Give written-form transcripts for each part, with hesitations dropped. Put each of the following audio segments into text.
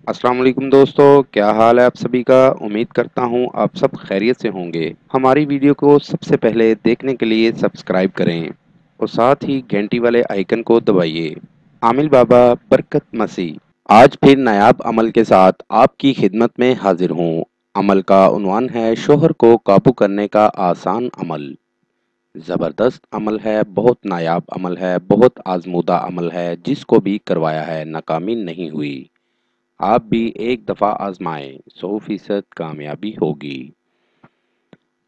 السلام علیکم دوستو، کیا حال ہے آپ سبھی کا؟ امید کرتا ہوں آپ سب خیریت سے ہوں گے۔ ہماری ویڈیو کو سب سے پہلے دیکھنے کے لیے سبسکرائب کریں اور ساتھ ہی گھنٹی والے آئیکن کو دبائیے۔ عامل بابا برکت مسیح آج پھر نایاب عمل کے ساتھ آپ کی خدمت میں حاضر ہوں۔ عمل کا عنوان ہے شوہر کو قابو کرنے کا آسان عمل۔ زبردست عمل ہے، بہت نایاب عمل ہے، بہت آزمودہ عمل ہے، جس کو بھی کروایا ہے ناکامی نہیں ہوئی۔ آپ بھی ایک دفعہ آزمائیں، 100% کامیابی ہوگی۔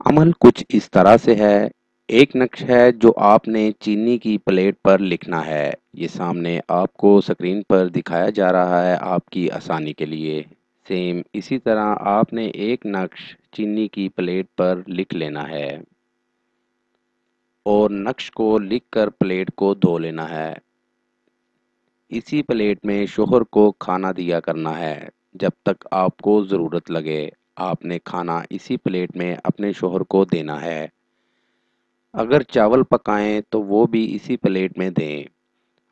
عمل کچھ اس طرح سے ہے، ایک نقش ہے جو آپ نے چینی کی پلیٹ پر لکھنا ہے۔ یہ سامنے آپ کو سکرین پر دکھایا جا رہا ہے آپ کی آسانی کے لیے۔ سیم اسی طرح آپ نے ایک نقش چینی کی پلیٹ پر لکھ لینا ہے اور نقش کو لکھ کر پلیٹ کو دھو لینا ہے۔ اسی پلیٹ میں شوہر کو کھانا دیا کرنا ہے جب تک آپ کو ضرورت لگے۔ آپ نے کھانا اسی پلیٹ میں اپنے شوہر کو دینا ہے۔ اگر چاول پکائیں تو وہ بھی اسی پلیٹ میں دیں۔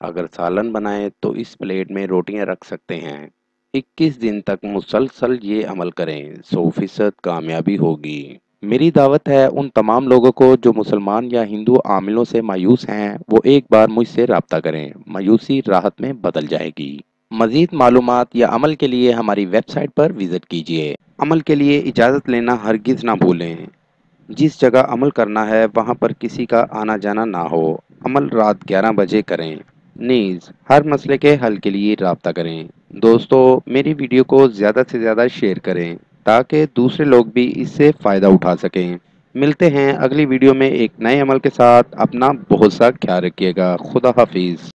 اگر سالن بنائیں تو اس پلیٹ میں روٹیاں رکھ سکتے ہیں۔ 21 دن تک مسلسل یہ عمل کریں، 100% کامیابی ہوگی۔ میری دعوت ہے ان تمام لوگوں کو جو مسلمان یا ہندو عاملوں سے مایوس ہیں، وہ ایک بار مجھ سے رابطہ کریں، مایوسی راحت میں بدل جائے گی۔ مزید معلومات یا عمل کے لیے ہماری ویب سائٹ پر وزٹ کیجیے۔ عمل کے لیے اجازت لینا ہرگز نہ بھولیں۔ جس جگہ عمل کرنا ہے وہاں پر کسی کا آنا جانا نہ ہو۔ عمل رات 11 بجے کریں۔ نیز ہر مسئلے کے حل کے لیے رابطہ کریں۔ دوستو، میری ویڈیو کو زیادہ سے زیادہ شیئر کریں تاکہ دوسرے لوگ بھی اس سے فائدہ اٹھا سکیں۔ ملتے ہیں اگلی ویڈیو میں ایک نئے عمل کے ساتھ۔ اپنا بہت سا خیال رکھیے گا۔ خدا حافظ۔